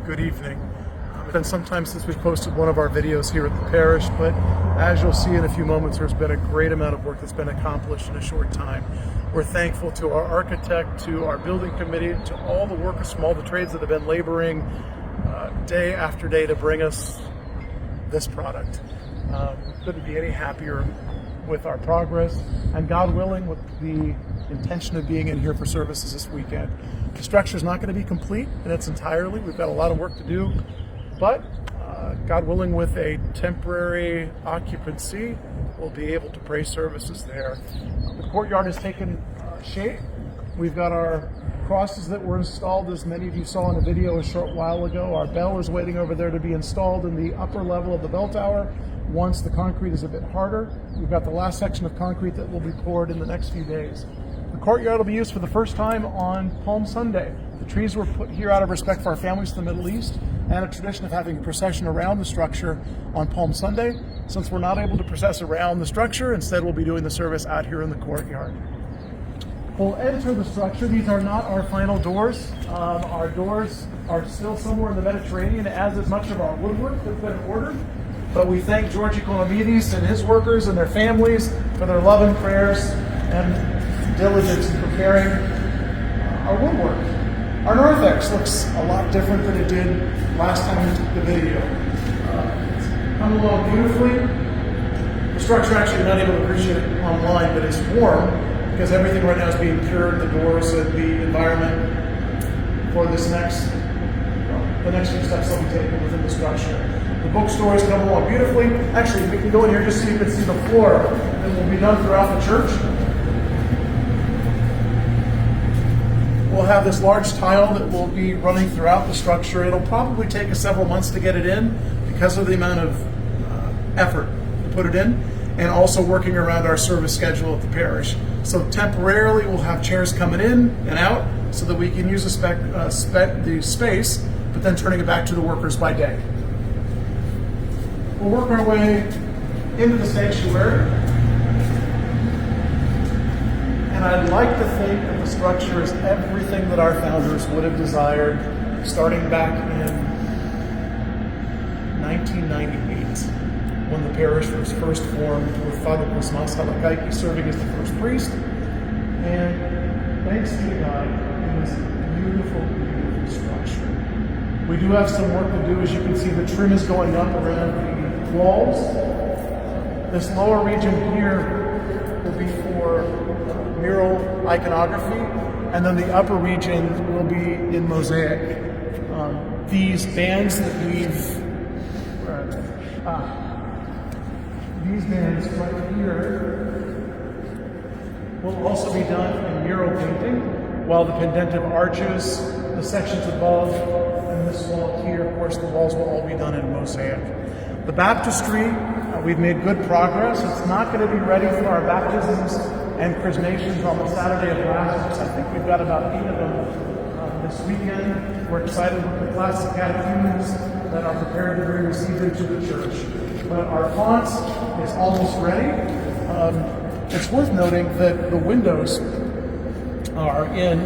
good evening. It's been some time since we've posted one of our videos here at the parish, but as you'll see in a few moments, there's been a great amount of work that's been accomplished in a short time. We're thankful to our architect, to our building committee, to all the workers from all the trades that have been laboring day after day to bring us this product. Couldn't be any happier with our progress, and God willing, with the intention of being in here for services this weekend. The structure is not going to be complete in its entirety. We've got a lot of work to do, but God willing, with a temporary occupancy, we'll be able to pray services there. The courtyard has taken shape. We've got our crosses that were installed, as many of you saw in a video a short while ago. Our bell is waiting over there to be installed in the upper level of the bell tower. Once the concrete is a bit harder, we've got the last section of concrete that will be poured in the next few days. The courtyard will be used for the first time on Palm Sunday. The trees were put here out of respect for our families to the Middle East and a tradition of having a procession around the structure on Palm Sunday. Since we're not able to process around the structure, instead we'll be doing the service out here in the courtyard. We'll enter the structure. These are not our final doors. Our doors are still somewhere in the Mediterranean, as is much of our woodwork that's been ordered. But we thank George Economidis and his workers and their families for their love and prayers and diligence in preparing our woodwork. Our narthex looks a lot different than it did last time we took the video. It's come along beautifully. The structure, actually, you're not able to appreciate it online, but it's warm because everything right now is being cured, the doors and the environment for this the next few steps that we take within the structure. The bookstores come along beautifully. Actually, we can go in here just so you can see the floor that will be done throughout the church. We'll have this large tile that will be running throughout the structure. It'll probably take us several months to get it in because of the amount of effort to put it in, and also working around our service schedule at the parish. So temporarily we'll have chairs coming in and out so that we can use the space, but then turning it back to the workers by day. We'll work our way into the sanctuary. And I'd like to think that the structure is everything that our founders would have desired starting back in 1998, when the parish was first formed with Father Cosmas Halakaiki serving as the first priest. And thanks be to God, it is a beautiful, beautiful structure. We do have some work to do. As you can see, the trim is going up around the walls. This lower region here will be for mural iconography, and then the upper region will be in mosaic. These bands that these bands right here will also be done in mural painting, while the pendentive arches, the sections above, and this wall here, of course, the walls will all be done in mosaic. The baptistry, we've made good progress. It's not going to be ready for our baptisms and chrismations on the Saturday of Lazarus. I think we've got about 8 of them this weekend. We're excited with the class of catechumens that are prepared to be received into the church. But our font is almost ready. It's worth noting that the windows are in.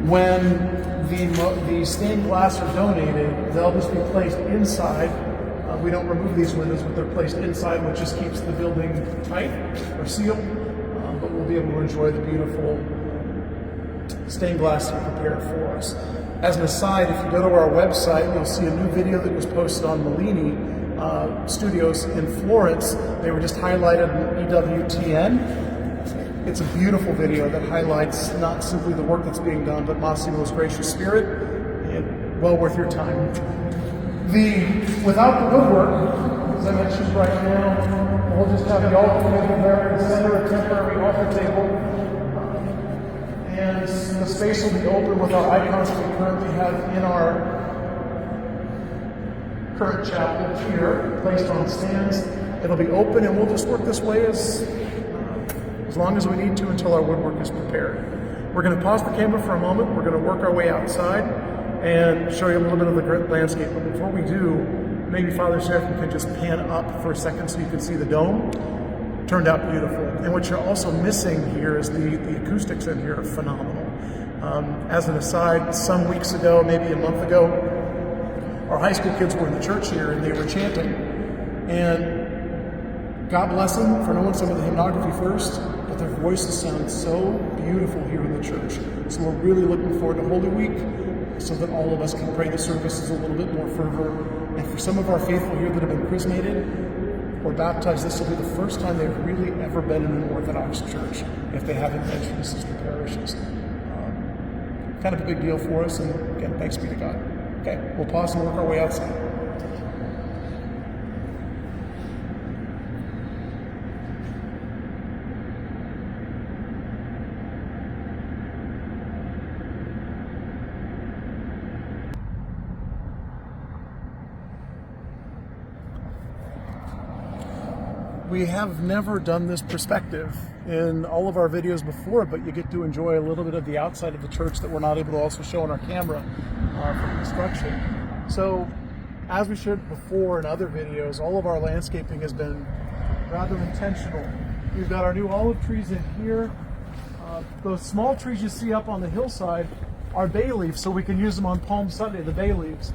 When the stained glass are donated, they'll just be placed inside. We don't remove these windows, but they're placed inside, which just keeps the building tight or sealed. But we'll be able to enjoy the beautiful stained glass that are prepared for us. As an aside, if you go to our website, you'll see a new video that was posted on Mellini Studios in Florence. They were just highlighted in EWTN. It's a beautiful video that highlights not simply the work that's being done, but Massimo's gracious spirit, and well worth your time. Without the woodwork, as I mentioned right now, we'll just have the altar table there in the center, a temporary altar table. And the space will be open with our icons that we currently have in our current chapel here, placed on stands. It'll be open, and we'll just work this way as long as we need to until our woodwork is prepared. We're going to pause the camera for a moment. We're going to work our way outside and show you a little bit of the landscape. But before we do, maybe Father Seraphim can just pan up for a second so you can see the dome. Turned out beautiful. And what you're also missing here is the acoustics in here are phenomenal. As an aside, some weeks ago, maybe a month ago, our high school kids were in the church here and they were chanting. And God bless them for knowing some of the hymnography first, but their voices sound so beautiful here in the church. So we're really looking forward to Holy Week so that all of us can pray the services a little bit more fervor. And for some of our faithful here that have been chrismated or baptized, this will be the first time they've really ever been in an Orthodox church if they haven't been through the sister parishes. Kind of a big deal for us, and again, thanks be to God. Okay, we'll pause and work our way outside. We have never done this perspective in all of our videos before, but you get to enjoy a little bit of the outside of the church that we're not able to also show on our camera from construction. So, as we shared before in other videos, all of our landscaping has been rather intentional. We've got our new olive trees in here. Those small trees you see up on the hillside are bay leaves, so we can use them on Palm Sunday, the bay leaves.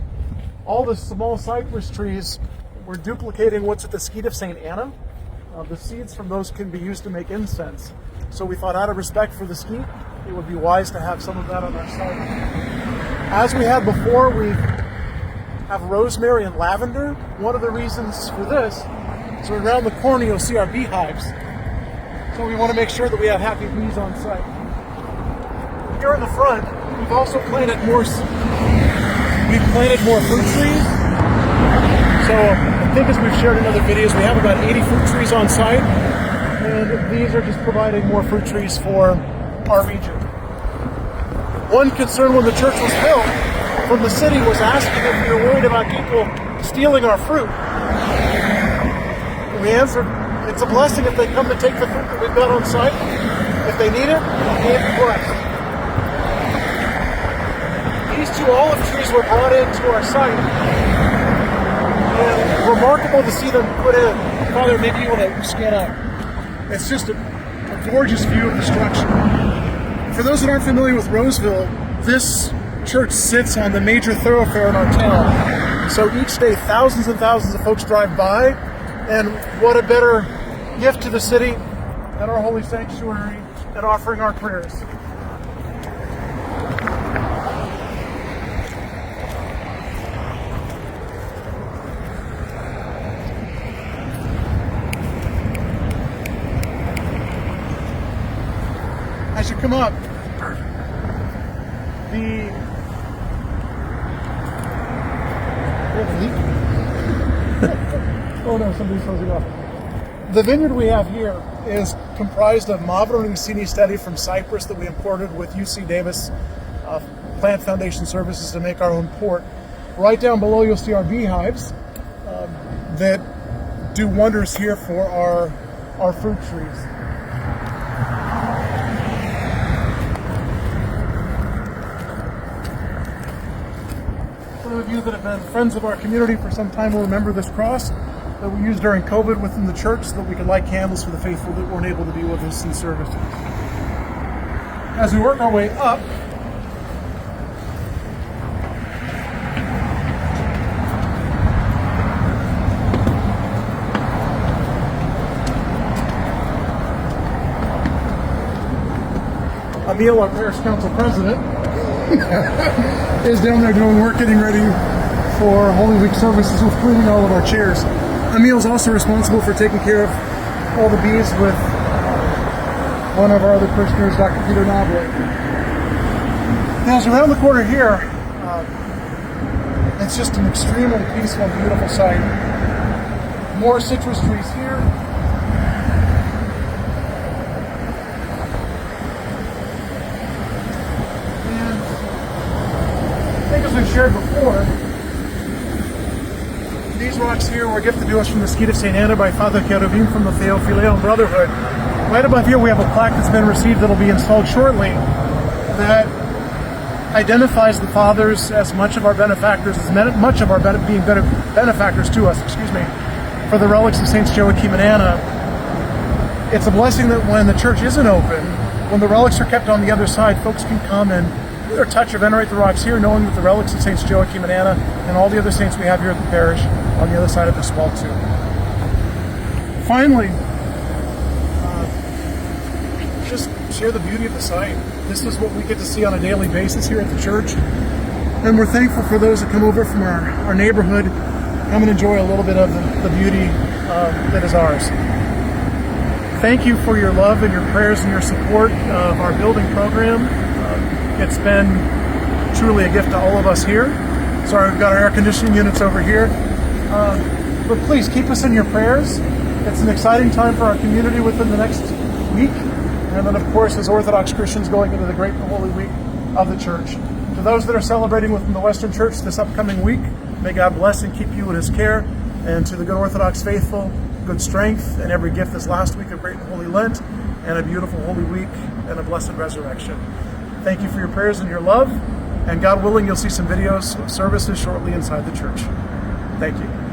All the small cypress trees, we're duplicating what's at the Skeet of St. Anna. The seeds from those can be used to make incense. So we thought, out of respect for the skeet, it would be wise to have some of that on our site. As we had before, we have rosemary and lavender. One of the reasons for this is around the corner you'll see our beehives. So we want to make sure that we have happy bees on site. Here in the front, we've also planted more fruit trees. So I think, as we've shared in other videos, we have about 80 fruit trees on site, and these are just providing more fruit trees for our region. One concern when the church was built from the city was asking if we were worried about people stealing our fruit. And we answered, it's a blessing if they come to take the fruit that we've got on site. If they need it, they be blessed. These 2 olive trees were brought into our site. And remarkable to see them put in. Father, maybe you want to scan out. It's just a gorgeous view of the structure. For those that aren't familiar with Roseville, this church sits on the major thoroughfare in our town. So each day, thousands and thousands of folks drive by, and what a better gift to the city and our holy sanctuary and offering our prayers. As you come up, oh no, somebody's closing off. The vineyard we have here is comprised of Mavro Nicini Steady from Cyprus that we imported with UC Davis Plant Foundation Services to make our own port. Right down below you'll see our beehives that do wonders here for our fruit trees. Those of you that have been friends of our community for some time will remember this cross that we used during COVID within the church so that we could light candles for the faithful that weren't able to be with us in service. As we work our way up, Emil, our parish council president, is down there doing work, getting ready for Holy Week services with cleaning all of our chairs. Emil's also responsible for taking care of all the bees with one of our other parishioners, Dr. Peter Noble. Now, as around the corner here, it's just an extremely peaceful and beautiful sight. More citrus trees here. As we've shared before, these rocks here were gifted to us from the Skeet of St. Anna by Father Cherubim from the Theophilean Brotherhood. Right above here we have a plaque that's been received that'll be installed shortly that identifies the fathers as much of our benefactors, as much of our being benefactors to us, for the relics of Saints Joachim and Anna. It's a blessing that when the church isn't open, when the relics are kept on the other side, folks can come and with our touch or venerate the rocks here, knowing that the relics of Saints Joachim and Anna and all the other saints we have here at the parish on the other side of this wall too. Finally, just share the beauty of the site. This is what we get to see on a daily basis here at the church. And we're thankful for those that come over from our neighborhood, come and enjoy a little bit of the beauty that is ours. Thank you for your love and your prayers and your support of our building program. It's been truly a gift to all of us here. Sorry, we've got our air conditioning units over here. But please keep us in your prayers. It's an exciting time for our community within the next week. And then, of course, as Orthodox Christians going into the great and holy week of the church. To those that are celebrating within the Western Church this upcoming week, may God bless and keep you in his care. And to the good Orthodox faithful, good strength and every gift this last week of great and holy Lent, and a beautiful holy week and a blessed resurrection. Thank you for your prayers and your love. And God willing, you'll see some videos of services shortly inside the church. Thank you.